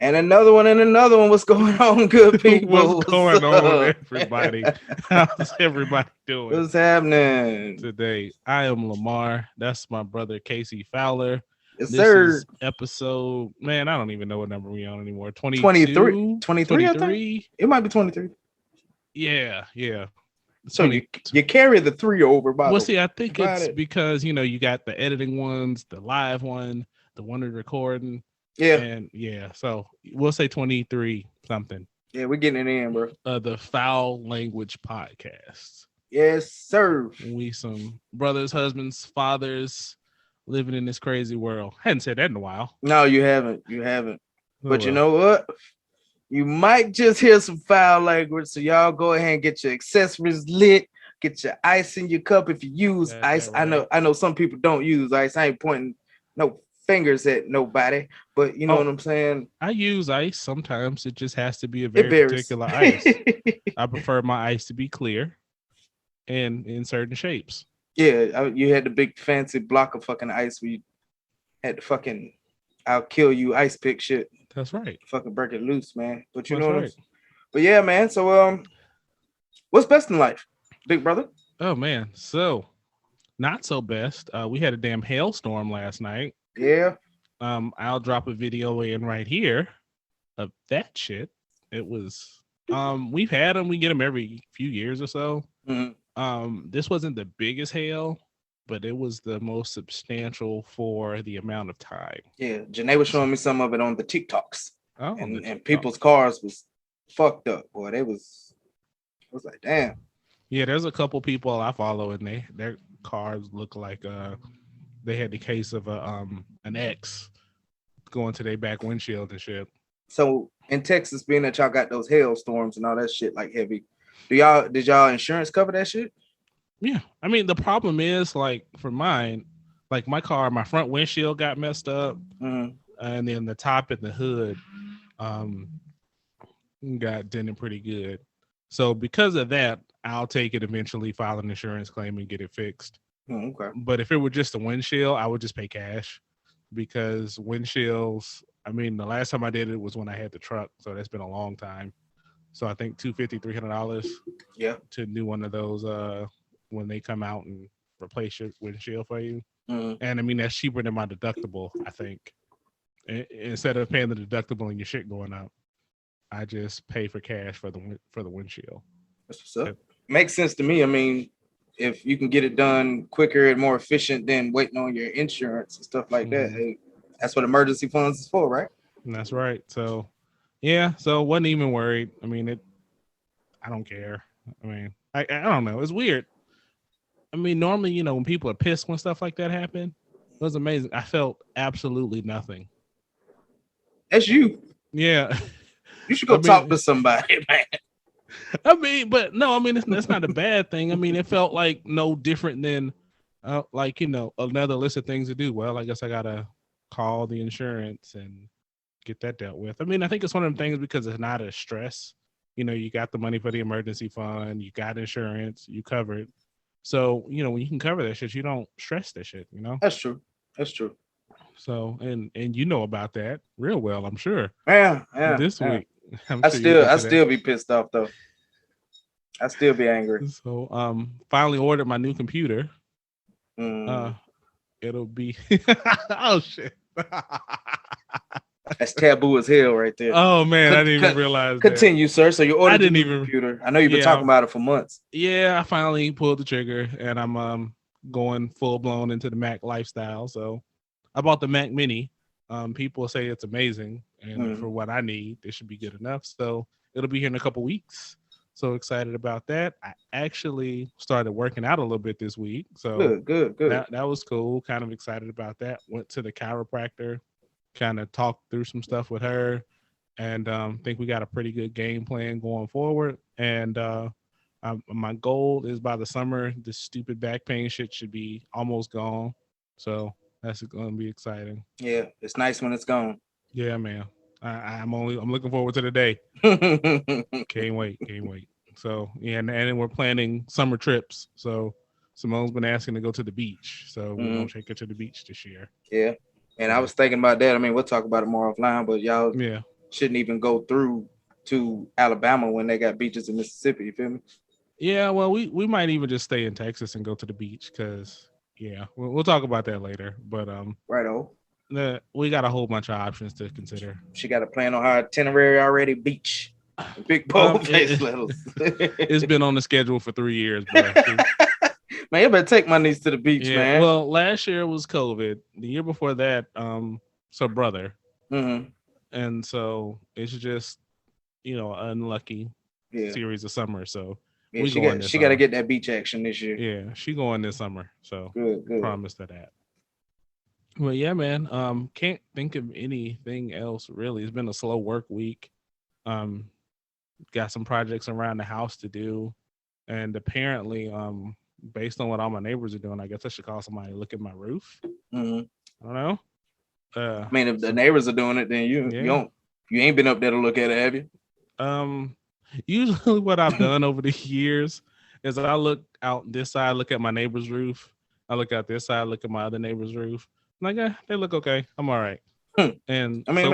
And another one and another one. What's going on, good people? What's going on, everybody? How's everybody doing What's happening today? I am Lamar. That's my brother Casey Fowler. Yes, This sir. is episode, man, I don't even know what number we on anymore. 23. 22? 23, I think. It might be 23. Yeah. So you carry the 3 over, by the way. Well, see, I think it's because, you got the editing ones, the live one, the one we're recording. Yeah. And so we'll say 23 something. Yeah, we're getting it in, bro. The Fowl Language Podcast. Yes, sir. We some brothers, husbands, fathers living in this crazy world. Hadn't said that in a while. No, you haven't. But you know what? You might just hear some foul language. So y'all go ahead and get your accessories lit. Get your ice in your cup if you use ice. Right. I know some people don't use ice. I ain't pointing no fingers at nobody, but you know what I'm saying? I use ice sometimes. It just has to be a very particular ice. I prefer my ice to be clear and in certain shapes. Yeah, you had the big fancy block of fucking ice where you had the fucking I'll kill you ice pick shit. That's right. Fucking break it loose, man. But you know what I'm saying? But yeah, man. So what's best in life, big brother? Oh man, so not so best. We had a damn hailstorm last night. Yeah. I'll drop a video in right here of that shit. It was we've had them, we get them every few years or so. Mm-hmm. This wasn't the biggest hail, but it was the most substantial for the amount of time. Yeah, Janae was showing me some of it on the TikToks. Oh, and people's cars was fucked up. Boy, I was like, damn. Yeah, there's a couple people I follow and their cars look like they had the case of an X going to their back windshield and shit. So in Texas, being that y'all got those hailstorms and all that shit like heavy, did y'all insurance cover that shit? Yeah, I mean the problem is like for mine, like my car, my front windshield got messed up, and then the top and the hood got dented pretty good. So because of that, I'll take it eventually, file an insurance claim and get it fixed. Okay. But if it were just a windshield, I would just pay cash because windshields, I mean, the last time I did it was when I had the truck. So that's been a long time. So I think $250, $300 to do one of those when they come out and replace your windshield for you. And I mean, that's cheaper than my deductible, I think. Instead of paying the deductible and your shit going up, I just pay for cash for the windshield. That's what's up. Makes sense to me. I mean, if you can get it done quicker and more efficient than waiting on your insurance and stuff like that, hey, that's what emergency funds is for, right? And that's right. So, yeah. So wasn't even worried. I mean, I don't care. I mean, I don't know. It's weird. I mean, normally, when people are pissed when stuff like that happen, it was amazing. I felt absolutely nothing. That's you. Yeah. You should go talk to somebody, man. I mean, but no, I mean, that's not a bad thing. I mean, it felt like no different than another list of things to do. Well, I guess I got to call the insurance and get that dealt with. I mean, I think it's one of them things because it's not a stress. You got the money for the emergency fund, you got insurance, you cover it. So, when you can cover that shit, you don't stress that shit, That's true. So, and you know about that real well, I'm sure. Yeah. This week. I still be pissed off though. I still be angry. So finally ordered my new computer. It'll be oh shit. That's taboo as hell right there. Oh man, I didn't even realize Continue, that. sir. So you ordered the computer. I know you've been talking about it for months. Yeah, I finally pulled the trigger and I'm going full blown into the Mac lifestyle. So I bought the Mac Mini. People say it's amazing, and for what I need, it should be good enough. So it'll be here in a couple weeks. So excited about that. I actually started working out a little bit this week. So good. That was cool. Kind of excited about that. Went to the chiropractor, kind of talked through some stuff with her, and think we got a pretty good game plan going forward. And my goal is by the summer, this stupid back pain shit should be almost gone. So that's going to be exciting. Yeah, it's nice when it's gone. Yeah, man. I'm looking forward to the day. Can't wait. So yeah, and we're planning summer trips. So Simone's been asking to go to the beach. So we're gonna take her to the beach this year. Yeah. And I was thinking about that. I mean, we'll talk about it more offline, but y'all shouldn't even go through to Alabama when they got beaches in Mississippi. You feel me? Yeah, well, we might even just stay in Texas and go to the beach because we'll talk about that later. But we got a whole bunch of options to consider. She got a plan on her itinerary already. Beach, big bold face letters. It's been on the schedule for 3 years, bro. Man, you better take my niece to the beach, man. Well, last year was COVID. The year before that, so brother. Mm-hmm. And so it's just, unlucky series of summer. So she got to get that beach action this year. Yeah, she going this summer. So good. Promise to that. Well, yeah, man. Can't think of anything else really. It's been a slow work week. Got some projects around the house to do, and apparently, based on what all my neighbors are doing, I guess I should call somebody to look at my roof. Mm-hmm. I don't know. I mean, if the neighbors are doing it, then you ain't been up there to look at it, have you? Usually what I've done over the years is I look out this side, look at my neighbor's roof. I look out this side, look at my other neighbor's roof. I'm like, they look okay. I'm all right. And I mean,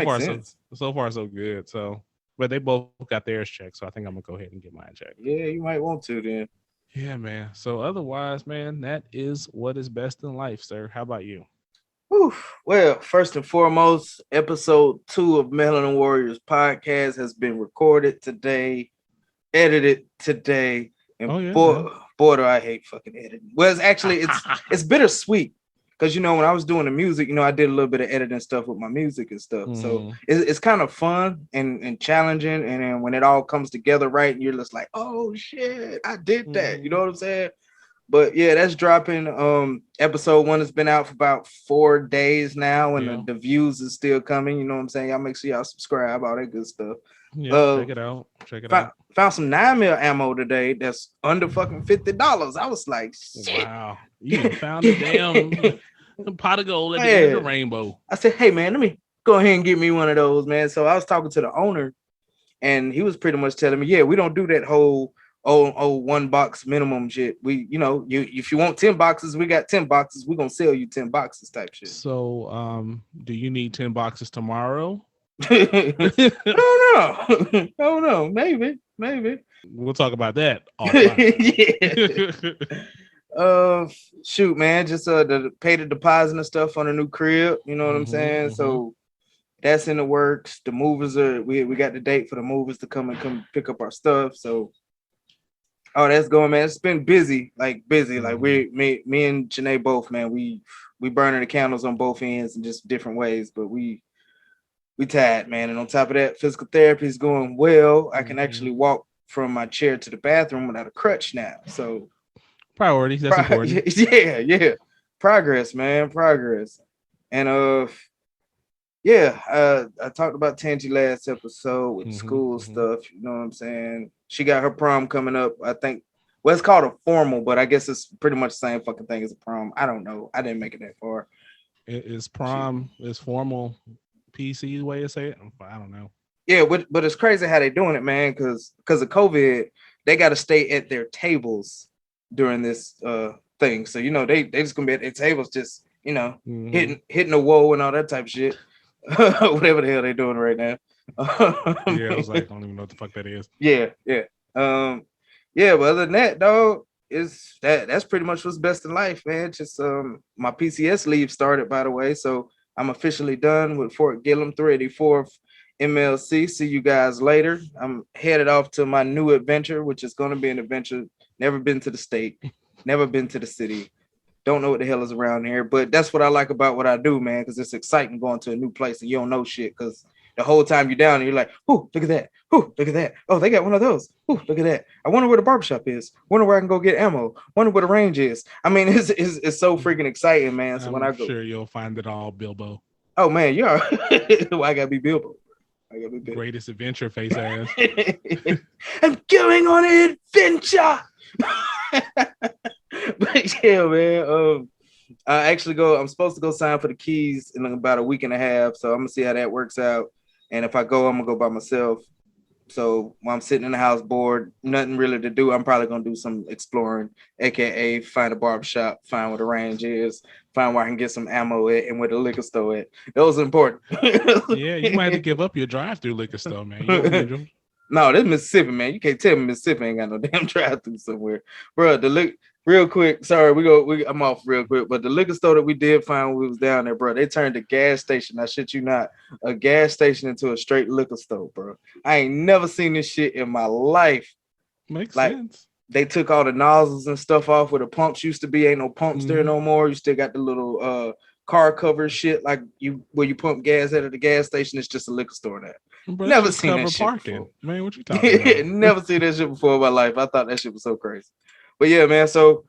so far so good. So, but they both got theirs checked, so I think I'm gonna go ahead and get mine checked. Yeah, you might want to then. Yeah, man. So otherwise, man, that is what is best in life, sir. How about you? Whew. Well, first and foremost, episode 2 of Melanin Warriors podcast has been recorded today, edited today, and boy, do I hate fucking editing. Well, it's bittersweet because when I was doing the music, I did a little bit of editing stuff with my music and stuff. Mm-hmm. So it's kind of fun and challenging, and then when it all comes together right, and you're just like, oh shit, I did that. You know what I'm saying? But yeah, that's dropping. Episode 1 has been out for about 4 days now, and the views is still coming. You know what I'm saying? Y'all make sure y'all subscribe, all that good stuff. Yeah, check it out. Found some 9mm ammo today that's under fucking $50. I was like, shit. Wow, you found a damn pot of gold at the end of the rainbow. I said, hey man, let me go ahead and get me one of those, man. So I was talking to the owner, and he was pretty much telling me, we don't do that whole 1 box minimum shit. We, if you want 10 boxes, we got 10 boxes. We're gonna sell you 10 boxes type shit. So do you need 10 boxes tomorrow? I don't know. Maybe. We'll talk about that. Shoot, man. Just pay the deposit and stuff on a new crib. You know what I'm saying? So that's in the works. The movers we got the date for the movers to come pick up our stuff. So that's going, man. It's been busy. Like me and Janae both, man. We burning the candles on both ends in just different ways, but we tired, man. And on top of that, physical therapy is going well. I can actually walk from my chair to the bathroom without a crutch now. So priorities, that's important. Yeah. Progress, man. Progress. And I talked about Tangi last episode with school stuff. You know what I'm saying? She got her prom coming up. I think, it's called a formal, but I guess it's pretty much the same fucking thing as a prom. I don't know. I didn't make it that far. Is prom is formal PC way to say it? I don't know. Yeah, but it's crazy how they doing it, man, because of COVID, they got to stay at their tables during this thing. So, they just going to be at their tables just, hitting the wall and all that type of shit. Whatever the hell they're doing right now. I was like, I don't even know what the fuck that is. Yeah. But other than that, dog, that's pretty much what's best in life, man. Just my PCS leave started, by the way, so I'm officially done with Fort Gillem 384th MLC. See you guys later. I'm headed off to my new adventure, which is going to be an adventure. Never been to the state, never been to the city. Don't know what the hell is around here, but that's what I like about what I do, man, because it's exciting going to a new place and you don't know shit, because the whole time you're down and you're like, oh, look at that. Oh, look at that. Oh, they got one of those. Oh, look at that. I wonder where the barbershop is. Wonder where I can go get ammo. Wonder where the range is. I mean, it's so freaking exciting, man. So when I go, sure you'll find it all Bilbo. Oh man, yeah. Well, I gotta be Bilbo. Greatest adventure face ass. I'm going on an adventure. But yeah, man. I'm supposed to go sign for the keys in about a week and a half. So I'm gonna see how that works out. And if I go, I'm gonna go by myself. So when I'm sitting in the house bored, nothing really to do, I'm probably gonna do some exploring, aka find a barbershop, find where the range is, find where I can get some ammo at and where the liquor store at. Those are important. Yeah, you might have to give up your drive-through liquor store, man. You don't need them. No, this Mississippi, man. You can't tell me Mississippi ain't got no damn drive-through somewhere, bro. Real quick. Sorry, I'm off real quick, but the liquor store that we did find when we was down there, bro, they turned the gas station. I shit you not, a gas station into a straight liquor store, bro. I ain't never seen this shit in my life. Makes like, sense. They took all the nozzles and stuff off where the pumps used to be. Ain't no pumps there no more. You still got the little car cover shit like where you pump gas at the gas station. It's just a liquor store now. Bro, never seen that shit parking. before. Man, what you talking about? Never seen that shit before in my life. I thought that shit was so crazy. But yeah, man. So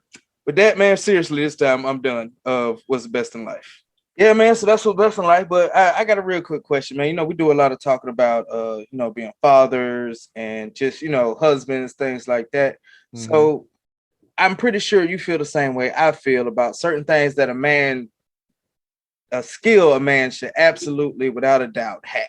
with that, man, seriously, this time I'm done. What's the best in life? Yeah, man. So that's what's best in life. But I got a real quick question, man. You know, we do a lot of talking about being fathers and just, husbands, things like that. Mm-hmm. So I'm pretty sure you feel the same way I feel about certain things that a skill a man should absolutely, without a doubt, have.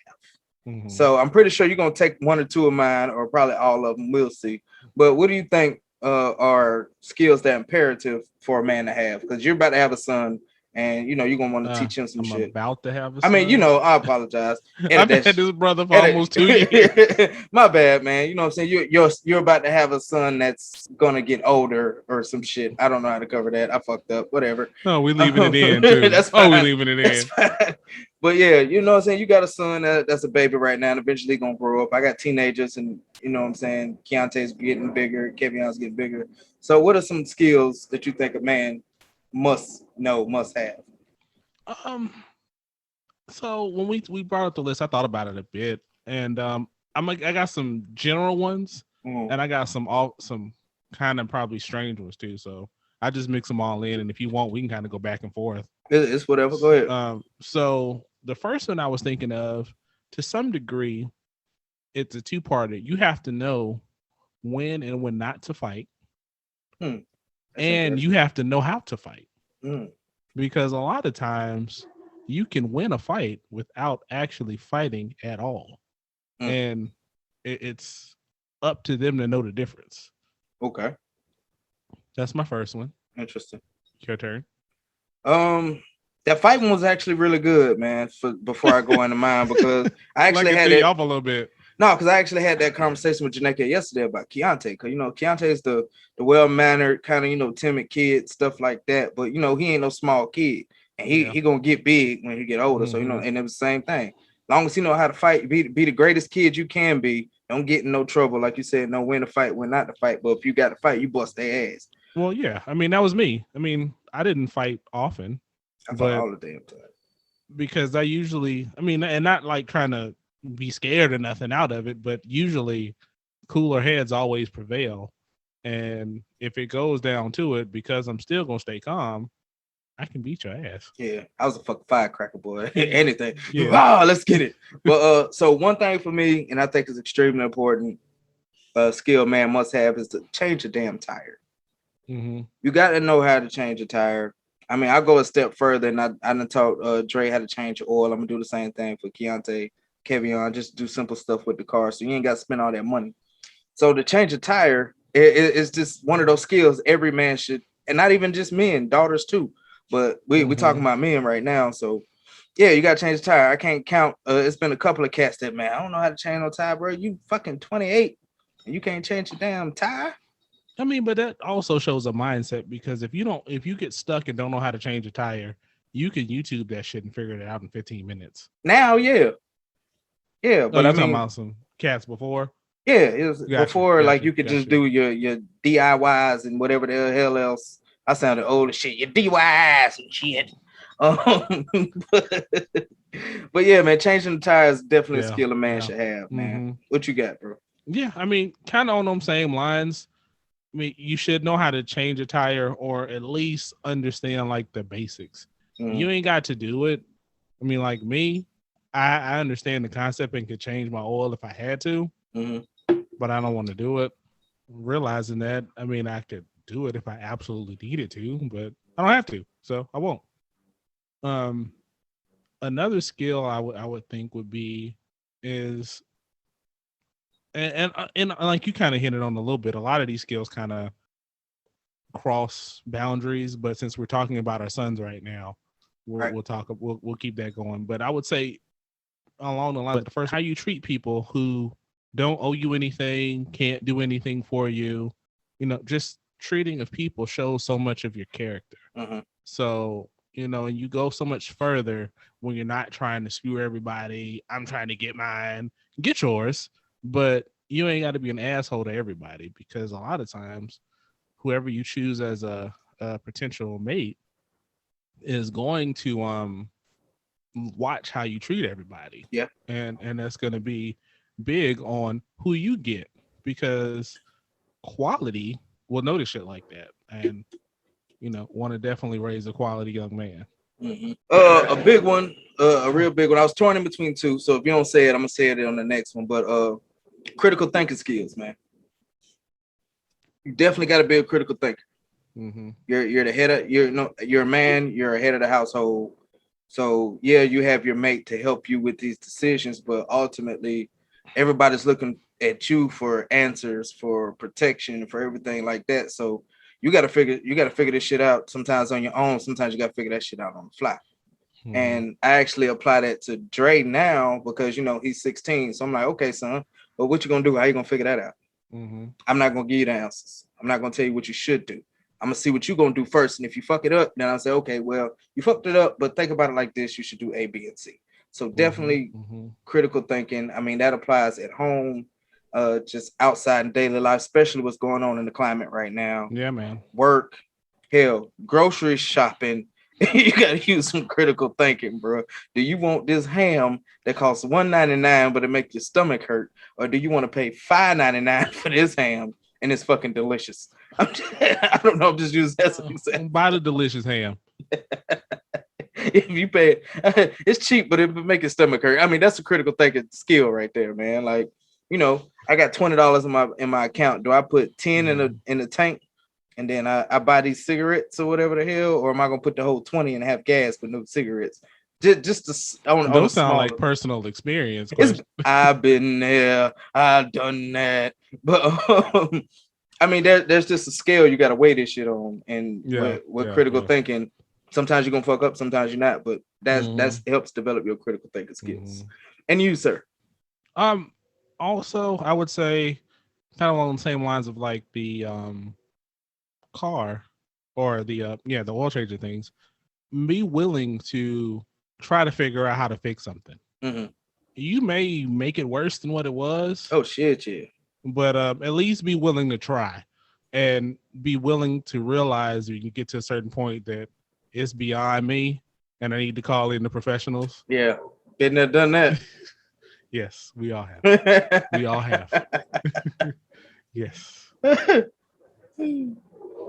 Mm-hmm. So I'm pretty sure you're going to take one or two of mine, or probably all of them. We'll see. But what do you think are skills that are imperative for a man to have? Because you're about to have a son, and you're gonna want to teach him some shit. About to have a son. I mean, I apologize. I've had this brother for almost 2 years. My bad, man. You know what I'm saying? You're about to have a son that's gonna get older or some shit. I don't know how to cover that. I fucked up. Whatever. No, we leaving it in too. That's fine. We leaving it in. But yeah, you know what I'm saying? You got a son that's a baby right now and eventually gonna grow up. I got teenagers, and you know what I'm saying? Keontae's getting bigger, Kevion's getting bigger. So what are some skills that you think a man must have? So when we brought up the list, I thought about it a bit, and I got some general ones, and I got some kind of probably strange ones too. So I just mix them all in, and if you want, we can kind of go back and forth. It's whatever. Go ahead. So the first one I was thinking of, to some degree, it's a two-parter. You have to know when and when not to fight, and you have to know how to fight. Because a lot of times you can win a fight without actually fighting at all. And it's up to them to know the difference. Okay. That's my first one. Interesting. Your turn. That fight one was actually really good, man, before I go into mine, because I actually had it up a little bit. No, because I actually had that conversation with Janeka yesterday about Keontae. Because, Keontae is the well-mannered, kind of, timid kid, stuff like that. But, he ain't no small kid. And he going to get big when he get older. So, and it was the same thing. As long as you know how to fight, be the greatest kid you can be. Don't get in no trouble. Like you said, know when to fight, when not to fight. But if you got to fight, you bust their ass. Well, yeah. I mean, that was me. I mean, I didn't fight often. I fought all the damn time. Because I usually, and not like trying to be scared or nothing out of it, but usually cooler heads always prevail. And if it goes down to it, because I'm still gonna stay calm, I can beat your ass. Yeah, I was a fucking firecracker, boy. Anything. Yeah. Let's get it. But so one thing for me, and I think is extremely important, skill man must have, is to change a damn tire. You got to know how to change a tire. I mean, I'll go a step further, and I done taught Dre how to change oil. I'm gonna do the same thing for Keontae, Kevion. Just do simple stuff with the car, so you ain't got to spend all that money. So to change a tire, it's just one of those skills every man should, and not even just men, daughters too. But we talking about men right now, so yeah, you got to change the tire. I can't count. It's been a couple of cats that, man, I don't know how to change no tire, bro. You fucking 28, and you can't change your damn tire. I mean, but that also shows a mindset, because if you get stuck and don't know how to change a tire, you can YouTube that shit and figure it out in 15 minutes. Now, yeah. But I mean, talking about some cats before. Yeah, it was before. You could just do your DIYs and whatever the hell else. I sounded old as shit. Your DIYs and shit. But yeah, man, changing the tires is definitely a skill a man should have, man. What you got, bro? Yeah, I mean, kind of on them same lines. I mean, you should know how to change a tire, or at least understand like the basics. You ain't got to do it. I mean, like me, I understand the concept and could change my oil if I had to, but I don't want to do it. Realizing that, I mean, I could do it if I absolutely needed to, but I don't have to, so I won't. Another skill I would think would be is And like you kind of hinted on a little bit, a lot of these skills kind of cross boundaries. But since we're talking about our sons right now, we'll keep that going. But I would say along the lines, the first, how you treat people who don't owe you anything, can't do anything for you, just treating of people shows so much of your character. So, and you go so much further when you're not trying to skew everybody. I'm trying to get mine, get yours, but you ain't got to be an asshole to everybody, because a lot of times whoever you choose as a potential mate is going to watch how you treat everybody. Yeah. And that's going to be big on who you get, because quality will notice shit like that, and want to definitely raise a quality young man. A big one, a real big one. I was torn in between two, so if you don't say it, I'm gonna say it on the next one. But critical thinking skills, man. You definitely got to be a critical thinker. You're the head of you're a man. You're a head of the household. So yeah, you have your mate to help you with these decisions, but ultimately, everybody's looking at you for answers, for protection, for everything like that. So you got to figure this shit out sometimes on your own. Sometimes you got to figure that shit out on the fly. And I actually apply that to Dre now, because he's 16. So I'm like, okay, son, but what you gonna do? How you gonna figure that out? I'm not gonna give you the answers. I'm not gonna tell you what you should do. I'm gonna see what you're gonna do first. And if you fuck it up, then I'll say, okay, well, you fucked it up, but think about it like this: you should do A, B, and C. So definitely critical thinking. I mean, that applies at home, just outside in daily life, especially what's going on in the climate right now. Yeah, man. Work, hell, grocery shopping. You gotta use some critical thinking, bro. Do you want this ham that costs $1.99 but it make your stomach hurt, or do you want to pay $5.99 for this ham and it's fucking delicious? I don't know. I'm just using that as an example. Buy the delicious ham. If you pay, it's cheap, but it would make your stomach hurt. I mean, that's a critical thinking skill right there, man. Like, I got $20 in my account. Do I put 10 in the tank, and then I buy these cigarettes or whatever the hell, or am I gonna put the whole 20 and have gas but no cigarettes? Those sound like personal experience. I've been there, I've done that, but I mean, there's just a scale you got to weigh this shit on, and with critical thinking, sometimes you're gonna fuck up, sometimes you're not, but that's helps develop your critical thinking skills. And you, sir? Also, I would say, kind of along the same lines of like the car or the oil change of things, be willing to try to figure out how to fix something. You may make it worse than what it was. Oh shit, yeah. But at least be willing to try, and be willing to realize when you get to a certain point that it's beyond me and I need to call in the professionals. Yeah, been there, done that. Yes, we all have. We all have. Yes.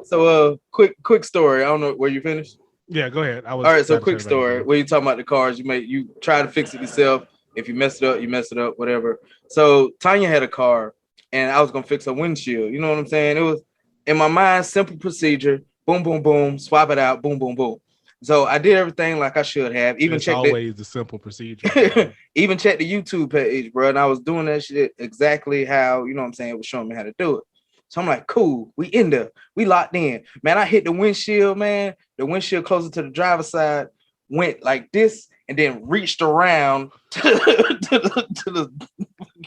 So quick story. I don't know, were you finished? Yeah, go ahead. All right, so quick story. When you talking about the cars, you try to fix it yourself. If you mess it up, you mess it up, whatever. So Tanya had a car, and I was gonna fix her windshield. You know what I'm saying? It was, in my mind, simple procedure. Boom, boom, boom. Swap it out. Boom, boom, boom. So I did everything like I should have. It's always the simple procedure. Even check the YouTube page, bro. And I was doing that shit exactly how, you know what I'm saying, it was showing me how to do it. So I'm like, cool. We in there. We locked in. Man, I hit the windshield, man. The windshield closer to the driver's side went like this and then reached around to the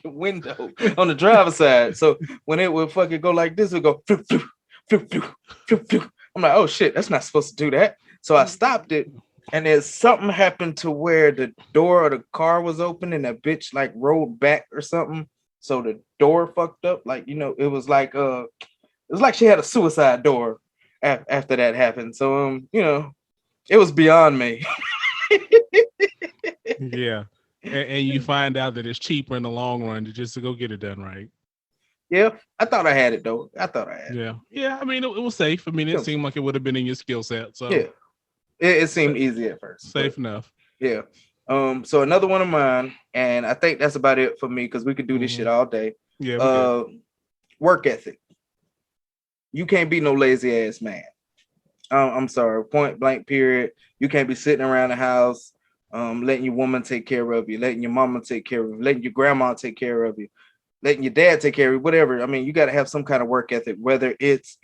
window on the driver's side. So when it would fucking go like this, it would go floop, floop, floop, floop, floop, floop. I'm like, oh shit, that's not supposed to do that. So I stopped it, and then something happened to where the door of the car was open and that bitch like rolled back or something. So the door fucked up. Like, it was like she had a suicide door after that happened. So it was beyond me. Yeah. And you find out that it's cheaper in the long run to go get it done right. Yeah, I thought I had it though. Yeah. I mean, it was safe. I mean, it seemed like it would have been in your skill set. So yeah, it seemed easy at first. Safe enough. Yeah. So another one of mine, and I think that's about it for me because we could do this shit all day. Yeah. Work ethic. You can't be no lazy ass man. I'm sorry. Point blank. Period. You can't be sitting around the house, letting your woman take care of you, letting your mama take care of you, letting your grandma take care of you. letting your dad take care of you, whatever. I mean, you got to have some kind of work ethic, whether it's,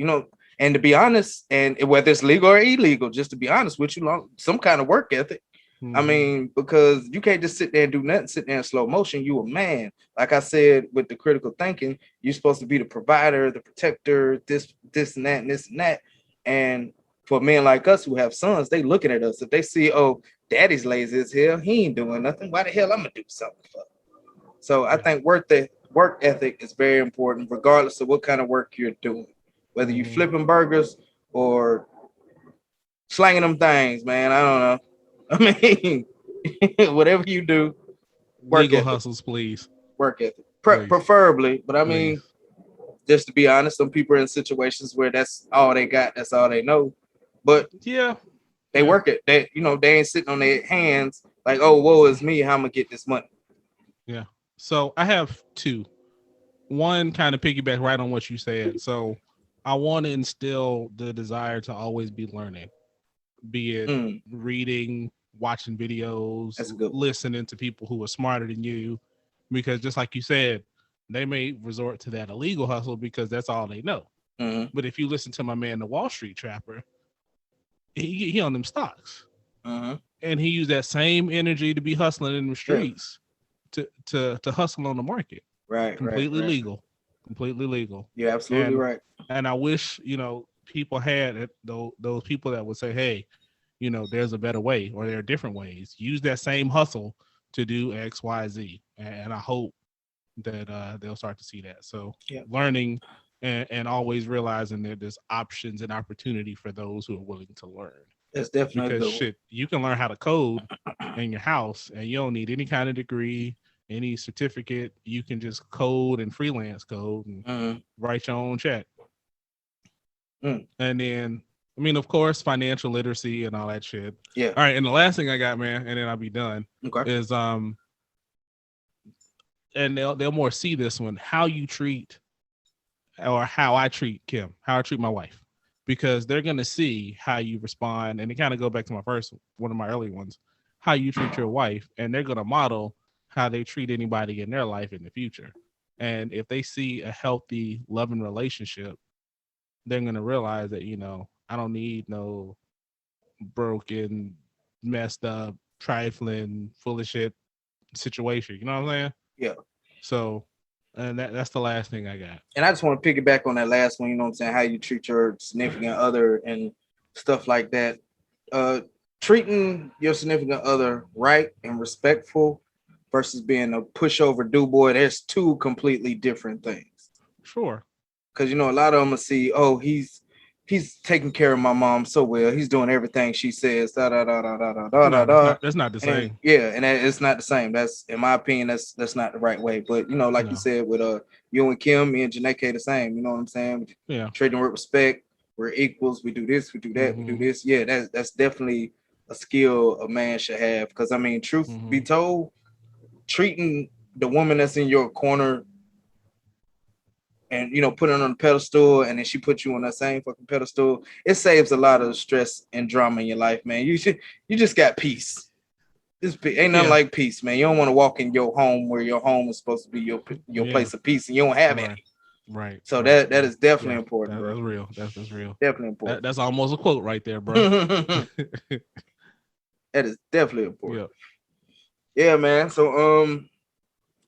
and to be honest, and whether it's legal or illegal, just to be honest with you, some kind of work ethic. Mm-hmm. I mean, because you can't just sit there and do nothing, sit there in slow motion. You a man. Like I said, with the critical thinking, you're supposed to be the provider, the protector, this and that, and this and that. And for men like us who have sons, they looking at us. If they see, oh, daddy's lazy as hell, he ain't doing nothing. Why the hell I'm gonna do something for? So I think work ethic is very important, regardless of what kind of work you're doing. Whether you flipping burgers or slanging them things, man. I don't know. I mean, whatever you do, legal hustles, please. Work ethic, preferably. But I mean, just to be honest, some people are in situations where that's all they got, that's all they know. But yeah, they work it. They ain't sitting on their hands like, oh, woe is me, how I'm gonna get this money. Yeah. So I have two. One kind of piggyback right on what you said. So I want to instill the desire to always be learning, be it reading, watching videos, listening to people who are smarter than you, because just like you said, they may resort to that illegal hustle because that's all they know. Mm-hmm. But if you listen to my man, the Wall Street Trapper, he on them stocks, and he used that same energy to be hustling in the streets to hustle on the market. Right, completely legal. Completely legal. You're absolutely right. And I wish, people had it, those people that would say, hey, there's a better way, or there are different ways. Use that same hustle to do X, Y, Z. And I hope that they'll start to see that. So learning and always realizing that there's options and opportunity for those who are willing to learn. That's definitely because you can learn how to code in your house, and you don't need any kind of degree, any certificate. You can just code and freelance code and write your own check. And then, I mean, of course, financial literacy and all that shit. Yeah. All right. And the last thing I got, man, and then I'll be done, is and they'll more see this one, how you treat, or how I treat Kim, how I treat my wife, because they're gonna see how you respond, and it kind of go back to one of my early ones, how you treat your wife, and they're gonna model how they treat anybody in their life in the future. And if they see a healthy, loving relationship, they're going to realize that, I don't need no broken, messed up, trifling, full of shit situation. You know what I'm saying? Yeah. So, and that's the last thing I got. And I just want to piggyback on that last one, you know what I'm saying? How you treat your significant other and stuff like that. Treating your significant other right and respectful versus being a pushover do boy, there's two completely different things. Sure. Because, a lot of them will see, oh, he's taking care of my mom so well. He's doing everything she says. That's not the same. And it's not the same. That's, in my opinion, that's not the right way. But, you said with you and Kim, me and Janae the same. You know what I'm saying? Yeah. Treating with respect. We're equals. We do this. We do that. We do this. Yeah, that's definitely a skill a man should have. Because, I mean, truth be told, treating the woman that's in your corner and put her on a pedestal, and then she puts you on that same fucking pedestal, it saves a lot of stress and drama in your life, man. You just got peace. Ain't nothing like peace, man. You don't want to walk in your home where your home is supposed to be your place of peace, and you don't have any. Right. So that is definitely important. That's real. That's real. Definitely important. That's almost a quote right there, bro. That is definitely important. Yeah, man. So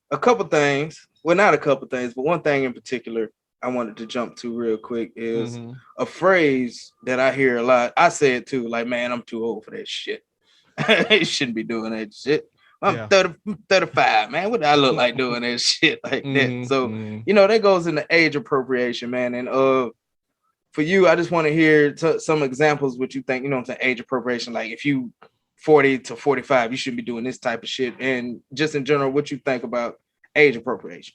a couple things. Well, not a couple things, but one thing in particular I wanted to jump to real quick is a phrase that I hear a lot. I say it too, like, man, I'm too old for that shit. I shouldn't be doing that shit. I'm 35, man. What do I look like doing that shit like that? So, that goes into age appropriation, man. And for you, I just want to hear some examples what you think, age appropriation. Like if you 40 to 45, you shouldn't be doing this type of shit. And just in general, what you think about age appropriation.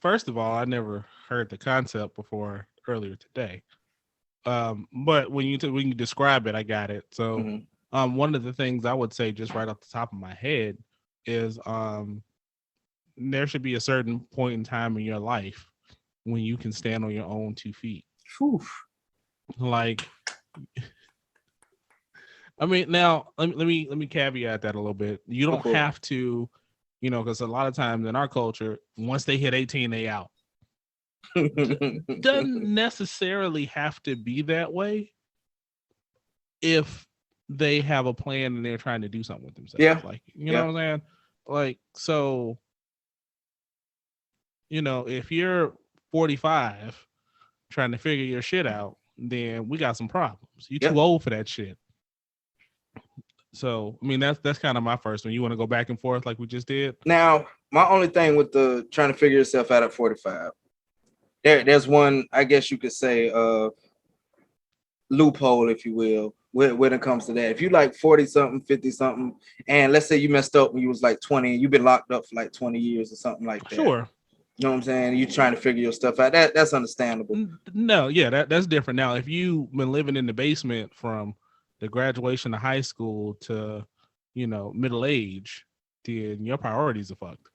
First of all, I never heard the concept before earlier today. But when you describe it, I got it. So one of the things I would say just right off the top of my head is there should be a certain point in time in your life when you can stand on your own 2 feet. Oof. Like, I mean, now let me caveat that a little bit. You don't have to, because a lot of times in our culture, once they hit 18, they out. Doesn't necessarily have to be that way if they have a plan and they're trying to do something with themselves. Yeah. Like, you know what I'm saying? Like, so, if you're 45 trying to figure your shit out, then we got some problems. You too old for that shit. So, I mean, that's kind of my first one. You want to go back and forth like we just did? Now, my only thing with the trying to figure yourself out at 45, there's one, I guess you could say, loophole, if you will, when it comes to that. If you like 40 something, 50 something, and let's say you messed up when you was like 20, and you've been locked up for like 20 years or something like that. Sure. You know what I'm saying? You trying to figure your stuff out. That's understandable. No, yeah, that's different. Now, if you've been living in the basement from the graduation of high school to, middle age, then your priorities are fucked.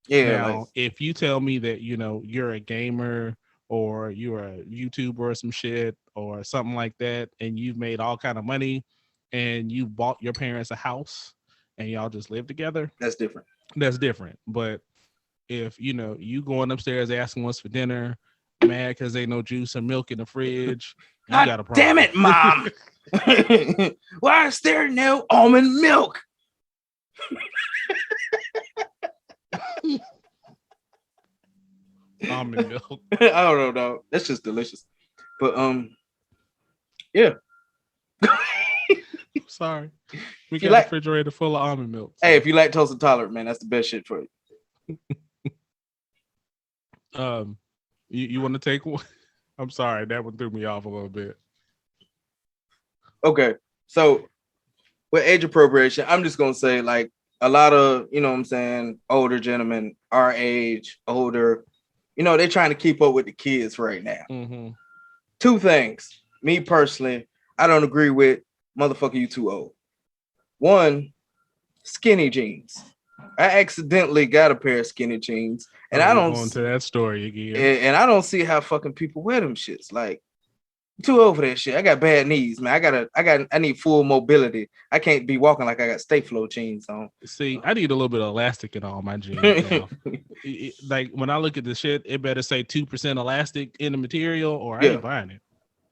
Yeah. Now, if you tell me that, you're a gamer or you're a YouTuber or some shit or something like that, and you've made all kind of money and you bought your parents a house and y'all just live together. That's different. But if, you going upstairs asking what's for dinner, mad because ain't no juice or milk in the fridge, you got a problem. Damn it, Mom. Why is there no almond milk? Almond milk. I don't know. That's just delicious. But yeah. Sorry. We got a refrigerator full of almond milk. So. Hey, if you lactose intolerant, man, that's the best shit for you. You want to take one? I'm sorry, that one threw me off a little bit. Okay, so with age appropriation, I'm just gonna say like a lot of, older gentlemen, our age, older, they're trying to keep up with the kids right now. Mm-hmm. Two things, me personally, I don't agree with. Motherfucker, you too old. One, skinny jeans. I accidentally got a pair of skinny jeans, and I don't go into that story again. And I don't see how fucking people wear them shits. Like, I'm too old for that shit. I got bad knees, man. I need full mobility. I can't be walking like I got stay flow jeans on. See, I need a little bit of elastic in all my jeans now. Like when I look at the shit, it better say 2% elastic in the material, or I ain't buying it.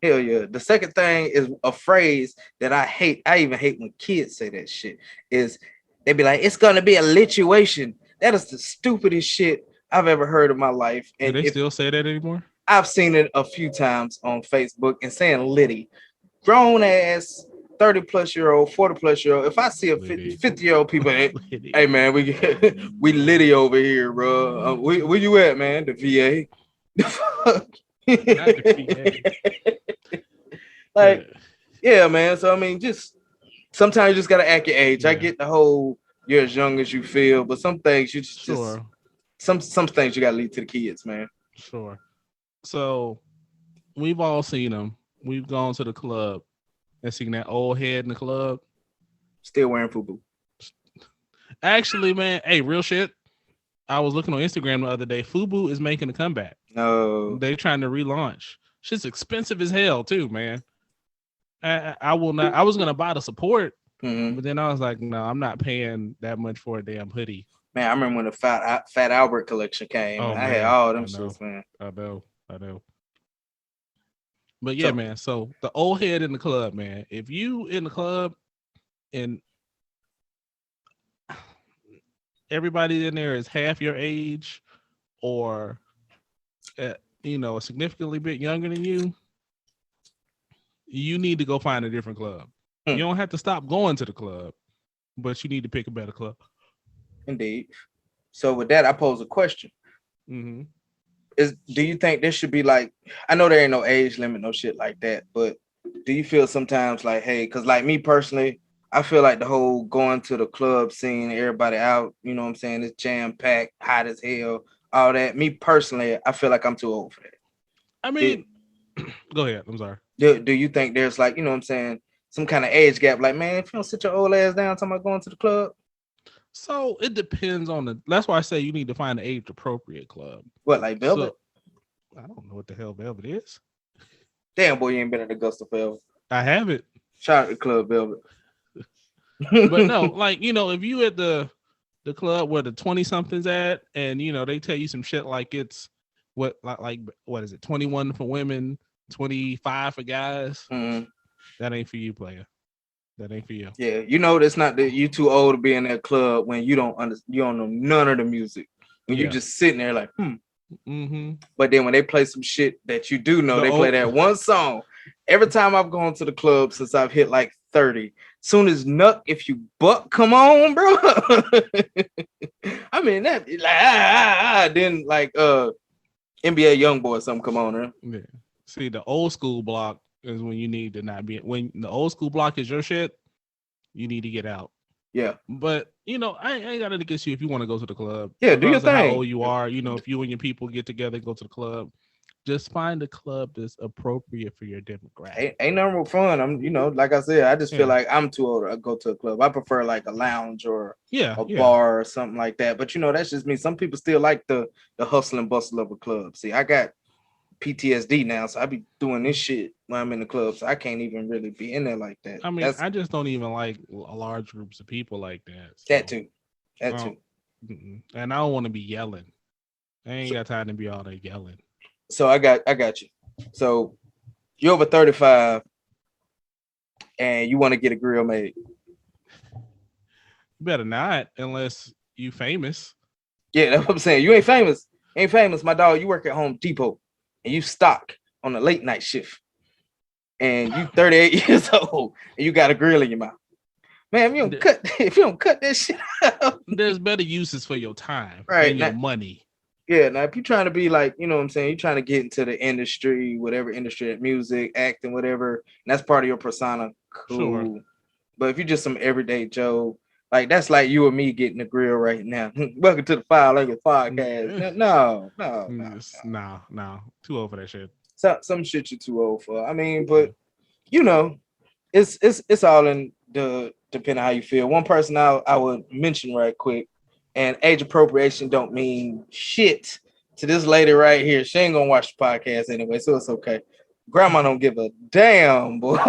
Hell yeah. The second thing is a phrase that I hate. I even hate when kids say that shit. Is they be like, it's gonna be a lituation. That is the stupidest shit I've ever heard in my life. And do they still say that anymore? I've seen it a few times on Facebook and saying litty. Grown ass 30 plus year old, 40 plus year old. If I see a 50 year old people, hey man, we litty over here, bro. Where you at, man? The VA. Not the VA. Like, yeah, man. So I mean, just sometimes you just gotta act your age. Yeah. I get the whole you're as young as you feel, but some things you just some things you gotta leave to the kids, man. Sure. So we've all seen them. We've gone to the club and seen that old head in the club. Still wearing FUBU. Actually, man, hey, real shit. I was looking on Instagram the other day. FUBU is making a comeback. No. They're trying to relaunch. Shit's expensive as hell, too, man. I will not. I was going to buy the support, but then I was like, no, I'm not paying that much for a damn hoodie. Man, I remember when the Fat Albert collection came. I had all them shits, man. I know. But yeah, man. So the old head in the club, man. If you in the club and everybody in there is half your age or, significantly bit younger than you, you need to go find a different club. You don't have to stop going to the club, but you need to pick a better club. Indeed. So with that, I pose a question. Mm-hmm. Do you think this should be like, I know there ain't no age limit, no shit like that, but do you feel sometimes like, hey, because like me personally, I feel like the whole going to the club, seeing everybody out, you know what I'm saying, it's jam-packed, hot as hell, all that. Me personally, I feel like I'm too old for that. I mean, go ahead. I'm sorry. Do you think there's like, you know what I'm saying, some kind of age gap? Like, man, if you don't sit your old ass down talking about going to the club. So it depends on that's why I say you need to find an age appropriate club. What, like Velvet? So, I don't know what the hell Velvet is. Damn, boy, you ain't been at Augusta Velvet. I haven't. Shout out to Club Velvet. But no, like, if you at the the club where the 20 somethings at, and they tell you some shit like it's what is it, 21 for women, 25 for guys. That ain't for you, player. That ain't for you. Yeah, that's not that you too old to be in that club when you don't know none of the music. When you just sitting there like, But then when they play some shit that you do know, they play that one song. Every time I've gone to the club since I've hit like 30, soon as Nuck, If You Buck, come on, bro. I mean that like then like NBA Youngboy or something come on, huh? Yeah. See, the old school block is when you need to not be. When the old school block is your shit, you need to get out. Yeah. But I ain't got it against you if you want to go to the club. Yeah, do your thing. How old you are, if you and your people get together and go to the club, just find a club that's appropriate for your demographic. Ain't nothing real fun. I'm, like I said, I just feel like I'm too old to go to a club. I prefer like a lounge or a bar or something like that. But that's just me. Some people still like the hustle and bustle of a club. See, I got PTSD now, so I be doing this shit when I'm in the club, so I can't even really be in there like that. I mean, I just don't even like large groups of people like that. So. That too. And I don't want to be yelling. I ain't got time to be all that yelling. So I got you. So you're over 35 and you want to get a grill made. You better not, unless you famous. Yeah, that's what I'm saying. You ain't famous. My dog. You work at Home Depot and you stock on a late night shift. And you 38 years old and you got a grill in your mouth. Man, if you don't cut that shit out. There's better uses for your time, right? And your money. Yeah, now if you're trying to be like, what I'm saying, you're trying to get into the industry, whatever industry, music, acting, whatever, and that's part of your persona. Cool. Sure. But if you're just some everyday Joe, like that's like you or me getting the grill right now. Welcome to the Fowl Language Podcast. No. Too old for that shit. Some shit you're too old for. I mean, but it's all in the depending on how you feel. One person I would mention right quick. And age appropriation don't mean shit to this lady right here. She ain't gonna watch the podcast anyway, so it's okay. Grandma don't give a damn, boy.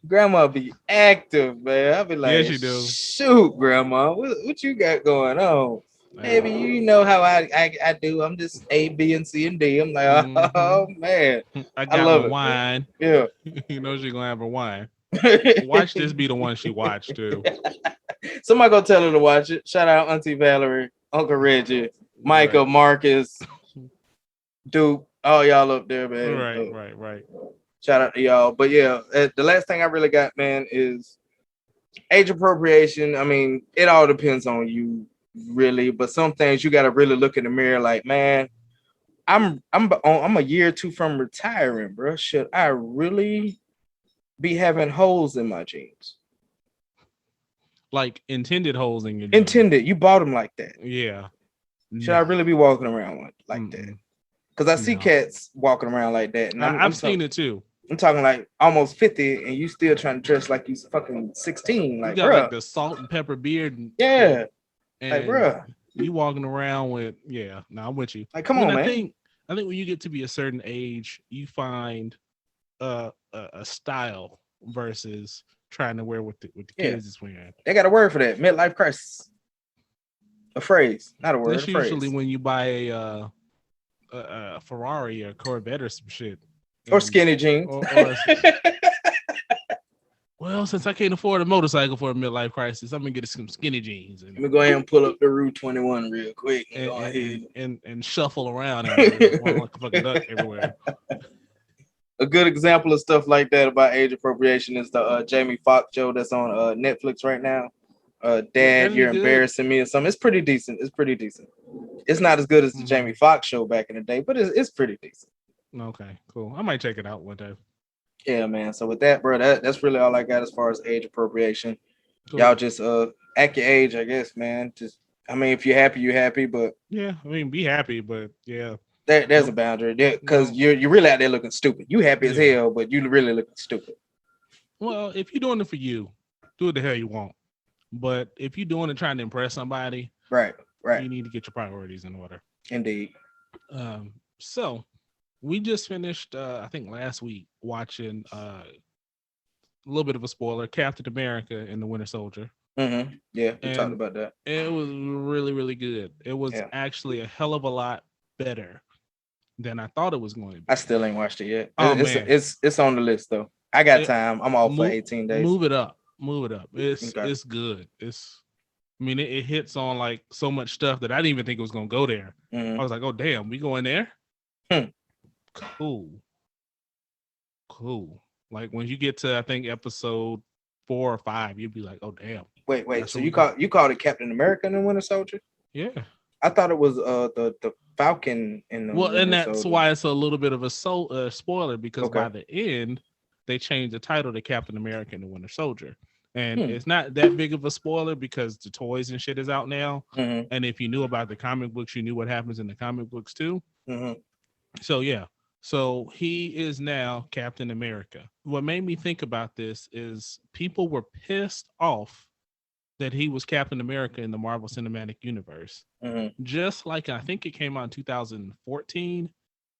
Grandma be active, man. I'll be like, yes, you do. Shoot, Grandma, what you got going on? Maybe you know how I do. I'm just A, B, and C, and D. I'm like, oh man, I love my wine. Man. Yeah, she's gonna have her wine. Watch this be the one she watched too. Somebody go tell her to watch it. Shout out Auntie Valerie, Uncle Reggie, Michael, right. Marcus, Duke, all y'all up there, man. Right. Shout out to y'all. But yeah, the last thing I really got, man, is age appropriation. I mean, it all depends on you, really. But some things you got to really look in the mirror, like, man, I'm a year or two from retiring, bro. Should I really be having holes in my jeans? Like intended holes in your jeans. Intended. You bought them like that. Yeah. Should I really be walking around like that? Because I see cats walking around like that. And I've seen it too. I'm talking like almost 50 and you still trying to dress like you fucking 16. Like, you got like the salt and pepper beard. And like, bro. You walking around with, I'm with you. Like, come on, man. I think when you get to be a certain age, you find a style versus trying to wear what the kids is wearing. They got a word for that. Midlife crisis. A phrase, not a word. That's usually when you buy a Ferrari or Corvette or some shit. Or skinny jeans. Well, since I can't afford a motorcycle for a midlife crisis, I'm gonna get some skinny jeans. Let me go ahead and pull up the Route 21 real quick and shuffle around like a fucking duck everywhere. A good example of stuff like that about age appropriation is the Jamie Foxx show that's on Netflix right now. Dad, you're embarrassing me or something. It's pretty decent. It's not as good as the Jamie Foxx show back in the day, but it's pretty decent. Okay, cool. I might check it out one day. Yeah, man. So with that, bro, that's really all I got as far as age appropriation. Cool. Y'all just act your age, I guess, man. Just, I mean, if you're happy, you're happy, but yeah, I mean, be happy, but yeah. There's a boundary there because you're really out there looking stupid. You happy as hell, but you really looking stupid. Well, if you're doing it for you, do what the hell you want. But if you're doing it trying to impress somebody, right, you need to get your priorities in order. Indeed. So we just finished, I think last week, watching a little bit of a spoiler, Captain America and the Winter Soldier. Yeah, we talked about that. It was really, really good. It was actually a hell of a lot better than I thought it was going to be. I still ain't watched it yet. Oh, man. It's on the list though. I got time. I'm off for 18 days. Move it up. It's good. I mean, it hits on like so much stuff that I didn't even think it was going to go there. I was like, oh damn, we going there? Cool. Like when you get to I think episode 4 or 5, you'd be like, oh damn. Wait. So you called it Captain America and the Winter Soldier? Yeah. I thought it was the Falcon and the and that's why it's a little bit of a spoiler because by the end they changed the title to Captain America and the Winter Soldier. And it's not that big of a spoiler because the toys and shit is out now. And if you knew about the comic books, you knew what happens in the comic books too. So yeah. So he is now Captain America. What made me think about this is people were pissed off that he was Captain America in the Marvel Cinematic Universe. Just like I think it came out in 2014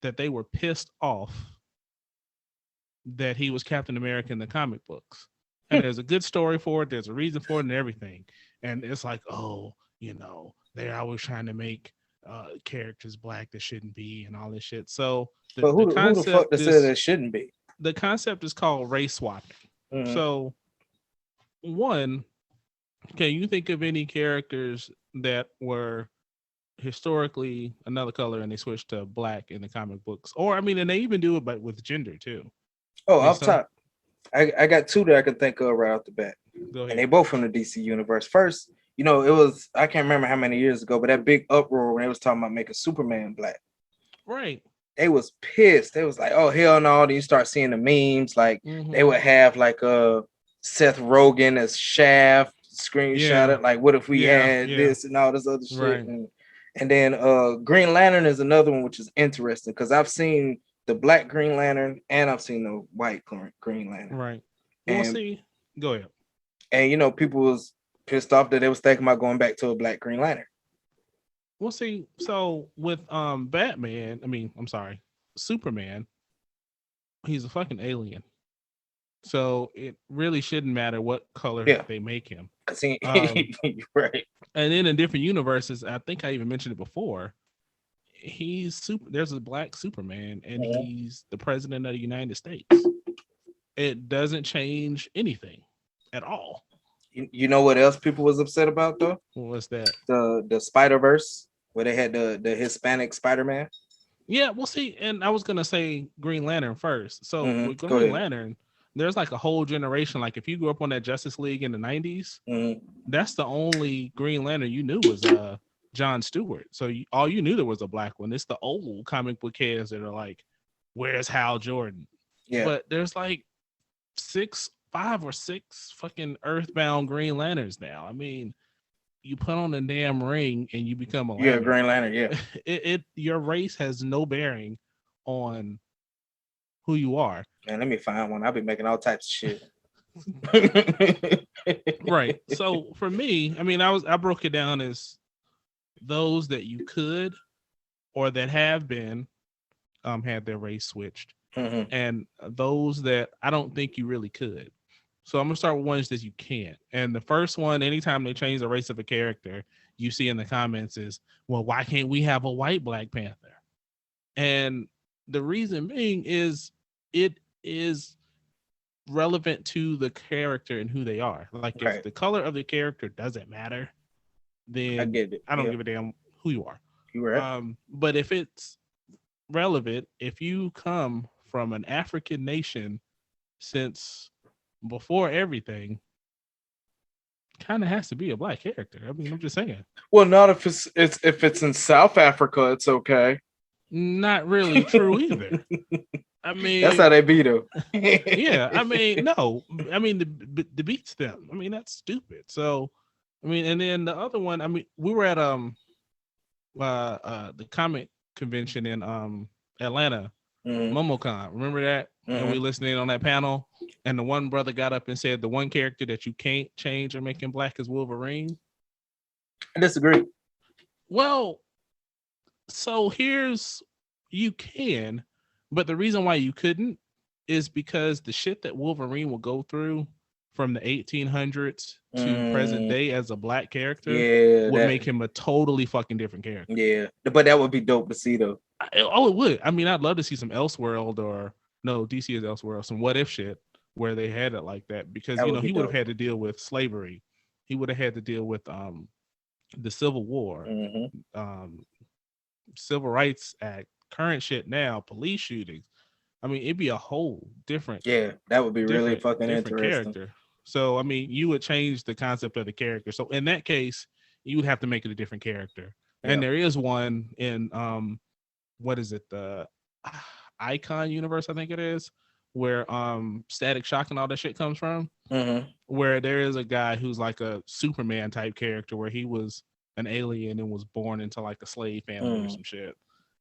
that they were pissed off that he was Captain America in the comic books. And there's a good story for it. There's a reason for it and everything. And it's like, oh, they're always trying to make characters black that shouldn't be and all this shit. So who the fuck said it shouldn't be? The concept is called race swapping. So one, can you think of any characters that were historically another color and they switched to black in the comic books? Or I mean, and they even do it but with gender too. Oh, off top. I got two that I can think of right off the bat. Go ahead. And they both from the DC universe. First, it was, I can't remember how many years ago, but that big uproar when they was talking about making Superman black. Right. They was pissed. They was like, oh, hell no. Then you start seeing the memes. Like they would have like Seth Rogen as Shaft screenshot it. Like, what if we had this and all this other shit? Right. And then Green Lantern is another one, which is interesting because I've seen the black Green Lantern and I've seen the white Green Lantern. Right. We'll see. Go ahead. And people was pissed off that they was thinking about going back to a black Green Lantern. We'll see. So with Superman, he's a fucking alien. So it really shouldn't matter what color they make him. Right. And then in different universes, I think I even mentioned it before, there's a black Superman and he's the president of the United States. It doesn't change anything at all. You know what else people was upset about though? What's that? The Spider-Verse where they had the Hispanic Spider-Man. Yeah, we'll see. And I was gonna say Green Lantern first. So with Green Lantern, there's like a whole generation. Like if you grew up on that Justice League in the 90s, that's the only Green Lantern you knew was John Stewart. So all you knew there was a black one. It's the old comic book heads that are like, where's Hal Jordan? Yeah. But there's like 5 or 6 fucking earthbound Green Lanterns now. I mean, you put on a damn ring and you become a lantern. Yeah, Green Lantern, yeah. Your race has no bearing on who you are. Man, let me find one. I'll be making all types of shit. Right. So for me, I mean, I broke it down as those that you could or that have been had their race switched, and those that I don't think you really could. So I'm gonna start with ones that you can't. And the first one, anytime they change the race of a character, you see in the comments is, well, why can't we have a white Black Panther? And the reason being is it is relevant to the character and who they are. Like if the color of the character doesn't matter, then I don't give a damn who you are. You're right. But if it's relevant, if you come from an African nation since before everything, kind of has to be a Black character. I mean, I'm just saying. Well, not if it's in South Africa, it's okay. Not really true either. I mean, that's how they beat them. Yeah, I mean, no, I mean the beats them. I mean, that's stupid. So, I mean, and then the other one, I mean, we were at the comic convention in Atlanta, MomoCon. Remember that? And we listening on that panel, and the one brother got up and said the one character that you can't change or make him black is Wolverine. I disagree. Well, so you can, but the reason why you couldn't is because the shit that Wolverine will go through from the 1800s to present day as a black character would make him a totally fucking different character. Yeah, but that would be dope to see though. It would. I mean, I'd love to see some Elseworld or no, DC is Elseworld, some What If shit where they had it like that because he would have had to deal with slavery. He would have had to deal with the Civil War, Civil Rights Act, current shit now, police shootings. I mean, it'd be a whole different. Yeah, that would be really fucking interesting. Character. So, I mean, you would change the concept of the character. So, in that case, you would have to make it a different character. Yeah. And there is one in what is it? The Icon universe, I think it is, where Static Shock and all that shit comes from. Where there is a guy who's like a Superman type character where he was an alien and was born into like a slave family or some shit.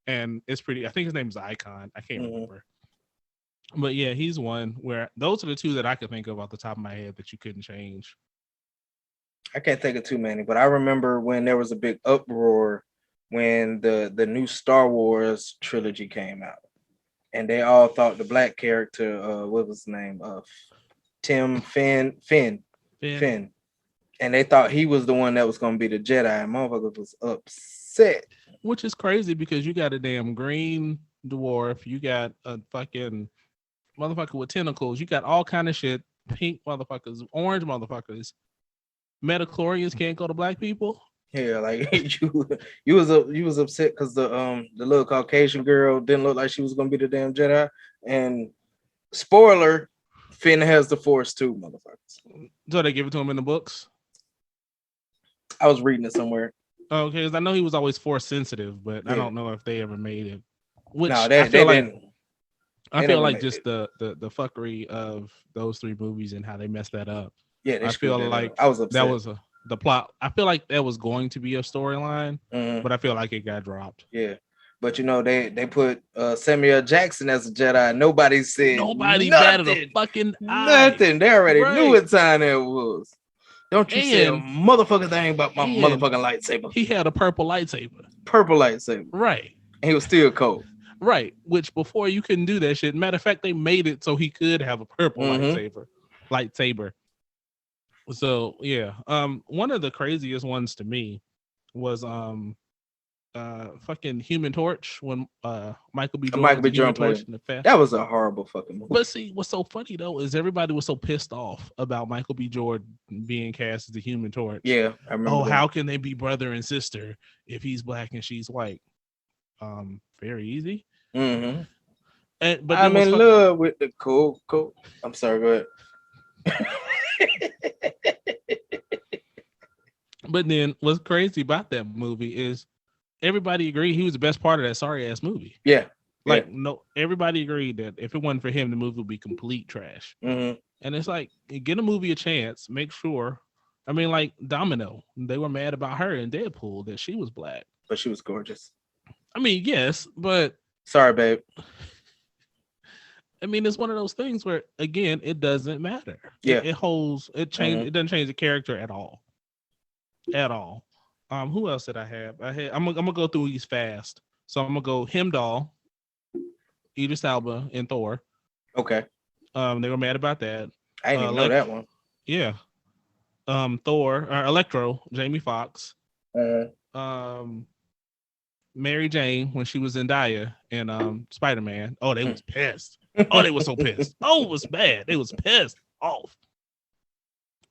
And it's pretty, I think his name is Icon. I can't remember. But yeah, he's one where those are the two that I could think of off the top of my head that you couldn't change. I can't think of too many, but I remember when there was a big uproar when the new Star Wars trilogy came out. And they all thought the black character, what was his name? Finn. And they thought he was the one that was going to be the Jedi. And motherfucker was upset. Which is crazy because you got a damn green dwarf. You got a fucking motherfucker with tentacles. You got all kind of shit. Pink motherfuckers, orange motherfuckers. Metachlorians can't go to black people. Yeah, like you was upset because the little Caucasian girl didn't look like she was gonna be the damn Jedi. And spoiler, Finn has the Force too, motherfuckers. So they give it to him in the books. I was reading it somewhere. Okay, because I know he was always Force sensitive, but I don't know if they ever made it. Which no, I feel like just the fuckery of those three movies and how they messed that up. Yeah, I feel like I was upset. That was the plot. I feel like that was going to be a storyline, but I feel like it got dropped. Yeah, but they put Samuel Jackson as a Jedi. Nobody said nobody batted a fucking nothing. They already knew what time it was. Don't you say a motherfucking thing about my motherfucking lightsaber. He had a purple lightsaber. Right. And he was still cold. Right. Which before you couldn't do that shit. Matter of fact, they made it so he could have a purple lightsaber. So yeah. One of the craziest ones to me was fucking Human Torch when Michael B. Jordan played. That was a horrible fucking movie. But see, what's so funny though is everybody was so pissed off about Michael B. Jordan being cast as the Human Torch. Yeah, I remember. Oh, how can they be brother and sister if he's black and she's white? Very easy. But I'm in love with the cool. I'm sorry, go ahead. But then what's crazy about that movie is everybody agreed he was the best part of that sorry ass movie. Yeah. No, everybody agreed that if it wasn't for him, the movie would be complete trash. And it's like, get a movie a chance, make sure. I mean, like Domino, they were mad about her in Deadpool that she was black. But she was gorgeous. I mean, yes, but sorry, babe. I mean, it's one of those things where again, it doesn't matter. Yeah. It doesn't change the character at all. Who else did I have? I'm gonna go through these fast. So I'm gonna go Heimdall, Idris Elba, and Thor. Okay. They were mad about that. I didn't even know that one. Yeah. Thor, Electro, Jamie Foxx. Mary Jane when she was Zendaya and Spider-Man. Oh, they was pissed. Oh, they were so pissed. Oh, it was bad. They was pissed off.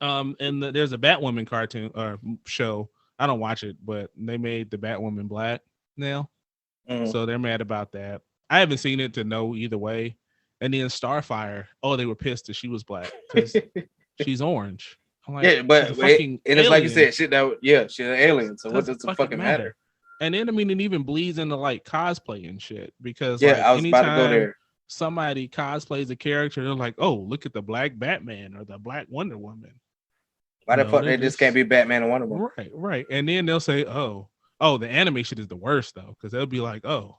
And there's a Batwoman cartoon or show. I don't watch it, but they made the Batwoman black now. So they're mad about that. I haven't seen it to know either way. And then Starfire, oh, they were pissed that she was black because she's orange. I'm like, yeah, but it's like you said, she's an alien. So what does it fucking matter? And then I mean, it even bleeds into like cosplay and shit because I was about to go there. Somebody cosplays a character, they're like, oh, look at the black Batman or the black Wonder Woman. Why the fuck they just can't be Batman and Wonder Woman? Right. And then they'll say, oh, the animation is the worst though, because they'll be like, oh,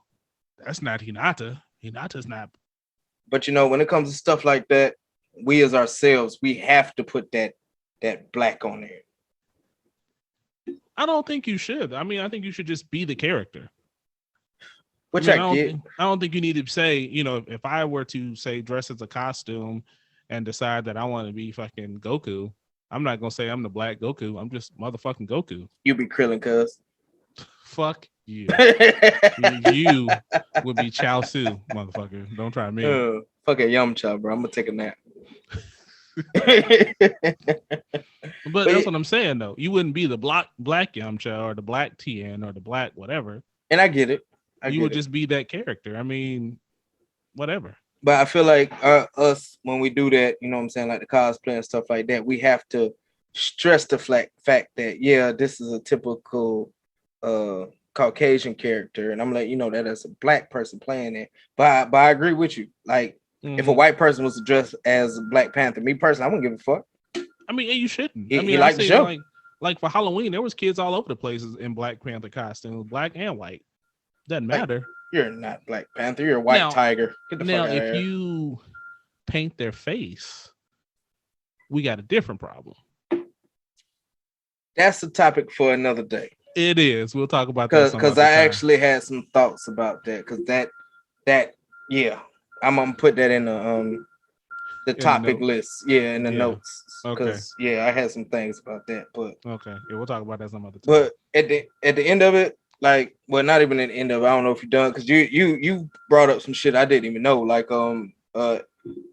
that's not Hinata. Hinata's not. But when it comes to stuff like that, we as ourselves, we have to put that black on there. I don't think you should. I mean, I think you should just be the character. Which I get. I don't think you need to say, if I were to say dress as a costume and decide that I want to be fucking Goku, I'm not gonna say I'm the black Goku. I'm just motherfucking Goku. You be Krillin, cuz. Fuck you. You would be Chow Su, motherfucker. Don't try me. Fuck a Yamcha, bro. I'm gonna take a nap. But that's what I'm saying, though. You wouldn't be the black Yamcha or the black Tien or the black whatever. And I get it. You would just be that character. I mean, whatever. But I feel like us, when we do that, you know what I'm saying, like the cosplay and stuff like that, we have to stress the fact that, yeah, this is a typical Caucasian character. And I'm like, you know, that as a black person playing it. But I agree with you. Like, if a white person was dressed as Black Panther, me personally, I wouldn't give a fuck. I mean, you shouldn't. I mean, like the show. Like for Halloween, there was kids all over the places in Black Panther costumes, black and white. Doesn't matter. You're not Black Panther. You're a white tiger. Get the fuck out of here. If you paint their face, we got a different problem. That's the topic for another day. It is. We'll talk about that. Because I actually had some thoughts about that. Because that yeah, I'm gonna put that in the topic list. Yeah, in the notes. Because I had some things about that. But okay, yeah, we'll talk about that some other time. But at the end of it. Like, well, not even at the end of it. I don't know if you're done because you brought up some shit I didn't even know. Like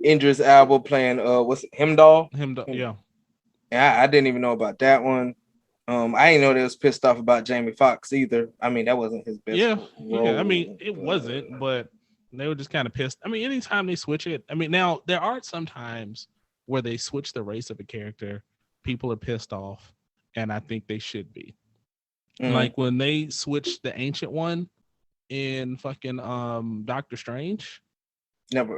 Idris Elba playing what's it, Heimdall, yeah. Yeah, I didn't even know about that one. I didn't know they was pissed off about Jamie Foxx either. I mean, that wasn't his best role. I mean, it wasn't, but they were just kind of pissed. I mean, anytime they switch it, I mean, now there are some times where they switch the race of a character, people are pissed off, and I think they should be. Like when they switched the ancient one in fucking Doctor Strange. Never.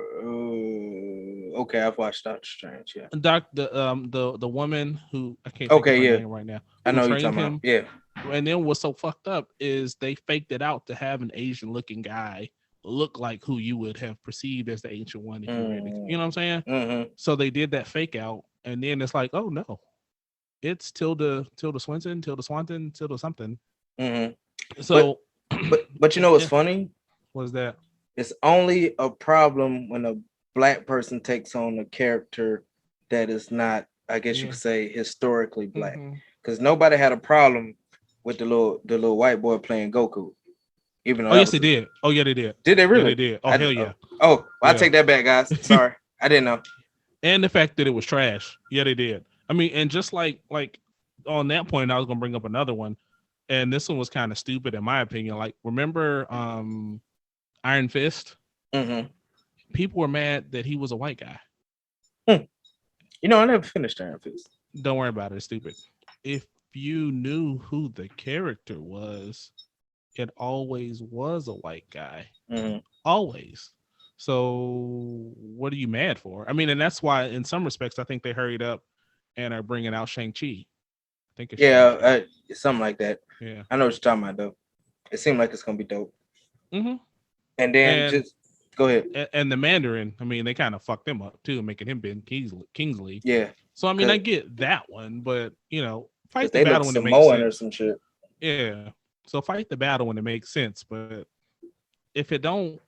Okay, I've watched Doctor Strange. Yeah. The woman who I can't think of her name right now. I know you're talking about. Yeah. And then what's so fucked up is they faked it out to have an Asian looking guy look like who you would have perceived as the ancient one. If you really, you know what I'm saying? Mm-hmm. So they did that fake out, and then it's like, oh no. It's Tilda Swinton, Tilda Swanton, Tilda something. Mm-hmm. So, but you know what's funny? What is that? It's only a problem when a black person takes on a character that is not, I guess you could say, historically black. Because nobody had a problem with the little white boy playing Goku. Even though they did. Oh yeah, they did. Did they really? Yeah, they did. Oh hell yeah. I take that back, guys. Sorry, I didn't know. And the fact that it was trash. Yeah, they did. I mean, and just like on that point, I was gonna bring up another one, and this one was kind of stupid in my opinion. Like, remember Iron Fist? Mm-hmm. People were mad that he was a white guy. You know, I never finished Iron Fist. Don't worry about it. It's stupid. If you knew who the character was, it always was a white guy. Mm-hmm. Always. So what are you mad for? I mean, and that's why in some respects, I think they hurried up and are bringing out Shang-Chi. I think it's something like that. Yeah. I know what you're talking about, though. It seemed like it's going to be dope. Mm-hmm. And then just go ahead. And the Mandarin, I mean, they kind of fucked him up, too, making him Ben Kingsley. Yeah. So, I mean, I get that one, but, you know, fight the they battle when it makes sense. Or some shit. Yeah. So fight the battle when it makes sense. But if it don't,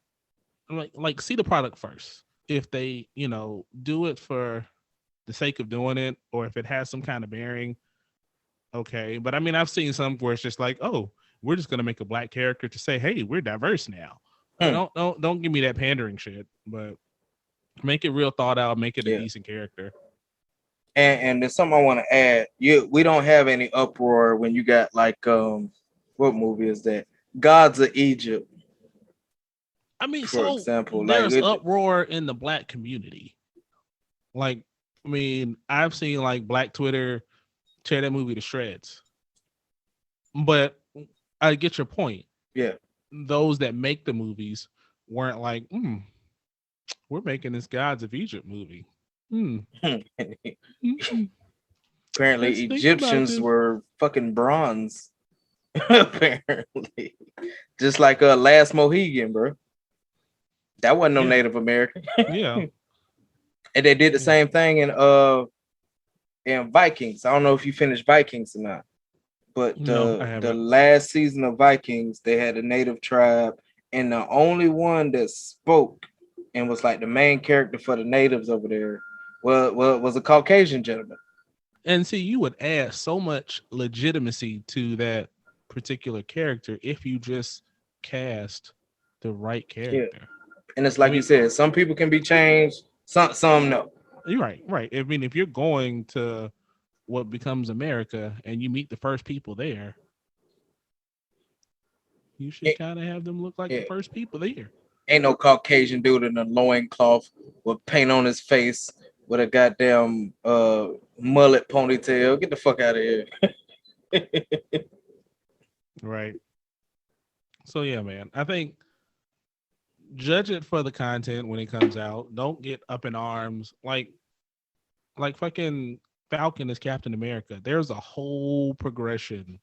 like see the product first. If they, you know, do it for the sake of doing it, or if it has some kind of bearing, okay. But I mean, I've seen some where it's just like, oh, we're just gonna make a black character to say, hey, we're diverse now. Don't give me that pandering shit, but make it real thought out, make it a decent character. And there's something I want to add. We don't have any uproar when you got like what movie is that? Gods of Egypt. I mean, for example, there's uproar in the black community. Like, I mean, I've seen like black Twitter tear that movie to shreds. But I get your point. Yeah. Those that make the movies weren't like, we're making this Gods of Egypt movie. Apparently, Egyptians were fucking bronze. Apparently, just like Last Mohican, bro. That wasn't no Native American. Yeah, and they did the same thing in Vikings. I don't know if you finished Vikings or not, but the last season of Vikings, they had a native tribe, and the only one that spoke and was like the main character for the natives over there was a Caucasian gentleman. And see, you would add so much legitimacy to that particular character if you just cast the right character. Yeah. And it's like you said, some people can be changed, some no. You're right. I mean, if you're going to what becomes America and you meet the first people there, you should kind of have them look like the first people there. Ain't no Caucasian dude in a loincloth with paint on his face with a goddamn mullet ponytail. Get the fuck out of here. Right. So yeah, man. I think judge it for the content when it comes out. Don't get up in arms like fucking Falcon is Captain America. There's a whole progression,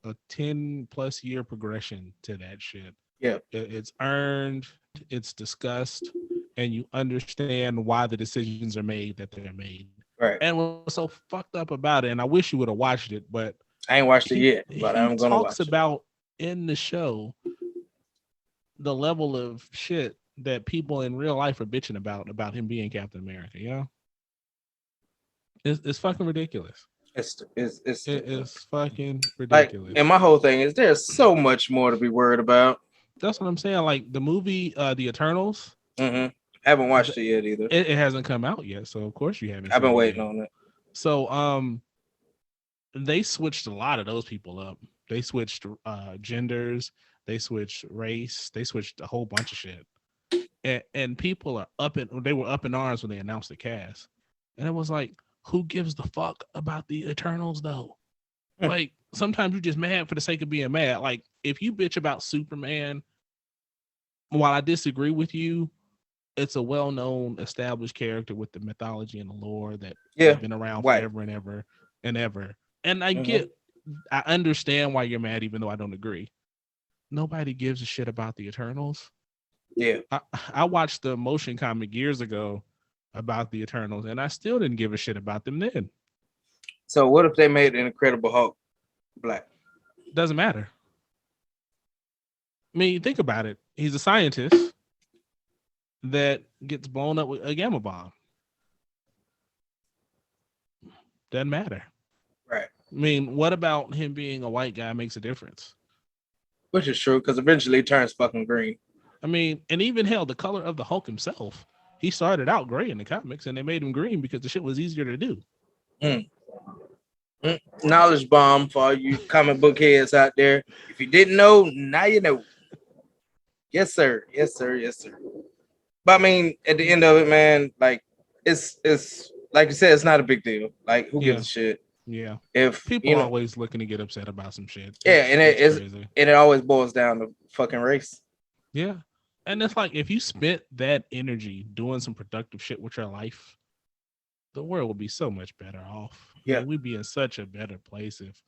a 10+ year progression to that shit. Yeah. It's earned, it's discussed, and you understand why the decisions are made that they're made. Right. And what's so fucked up about it, and I wish you would have watched it, but I ain't watched it yet, but I'm gonna watch it. He talks about in the show the level of shit that people in real life are bitching about him being Captain America. You know, it's fucking ridiculous. It's fucking ridiculous. Like, and my whole thing is there's so much more to be worried about. That's what I'm saying. Like the movie, The Eternals. Mm-hmm. Haven't watched it yet either. It hasn't come out yet, so of course you haven't. I've been waiting on it. So they switched a lot of those people up. They switched genders. They switched race. They switched a whole bunch of shit. And people are they were up in arms when they announced the cast. And it was like, who gives the fuck about the Eternals though? Like sometimes you're just mad for the sake of being mad. Like if you bitch about Superman, while I disagree with you, it's a well-known, established character with the mythology and the lore that has been around forever and ever and ever. And I understand why you're mad, even though I don't agree. Nobody gives a shit about the Eternals. Yeah. I watched the motion comic years ago about the Eternals, and I still didn't give a shit about them then. So what if they made an Incredible Hulk black? Doesn't matter. I mean, think about it. He's a scientist that gets blown up with a gamma bomb. Doesn't matter. Right. I mean, what about him being a white guy makes a difference? Which is true, because eventually he turns fucking green. I mean, and even hell, the color of the Hulk himself, he started out gray in the comics, and they made him green because the shit was easier to do. Knowledge bomb for all you comic book heads out there. If you didn't know, now you know. Yes, sir. Yes, sir. Yes, sir. But I mean, at the end of it, man, like it's like you said, it's not a big deal. Like, who gives a shit? Yeah. If people are always looking to get upset about some shit. And it always boils down to fucking race. Yeah. And it's like if you spent that energy doing some productive shit with your life, the world would be so much better off. Yeah. Like, we'd be in such a better place if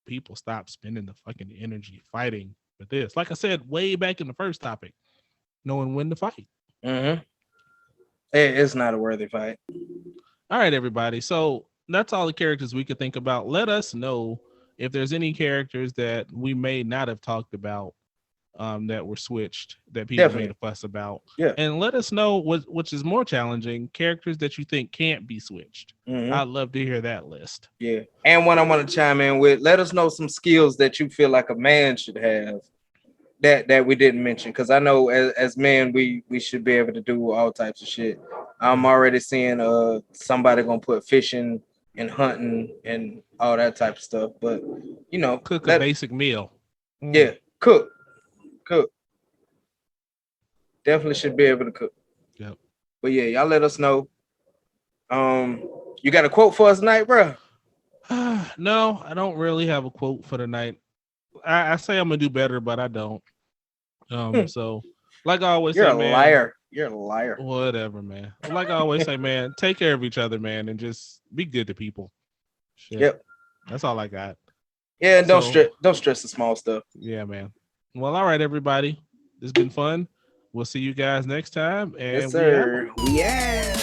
people stopped spending the fucking energy fighting for this. Like I said, way back in the first topic, knowing when to fight. Mm-hmm. It's not a worthy fight. All right, everybody. So that's all the characters we could think about. Let us know if there's any characters that we may not have talked about that were switched that people made a fuss about. Yeah. And let us know which is more challenging, characters that you think can't be switched. Mm-hmm. I'd love to hear that list. Yeah. And what I want to chime in with, let us know some skills that you feel like a man should have that we didn't mention. Because I know as men, we should be able to do all types of shit. I'm already seeing somebody gonna put fishing and hunting and all that type of stuff. But you know, cook a basic meal. Yeah, cook. Definitely should be able to cook. Yep. But yeah, y'all let us know. You got a quote for us tonight, bro? No, I don't really have a quote for tonight. I say I'm gonna do better, but I don't. So like I always say, man, liar. You're a liar. Whatever, man. Like I always say, man, take care of each other, man, and just be good to people. Shit. Yep. That's all I got. Yeah, and don't stress the small stuff. Yeah, man. Well, all right, everybody. It's been fun. We'll see you guys next time. And yes, sir. Yeah.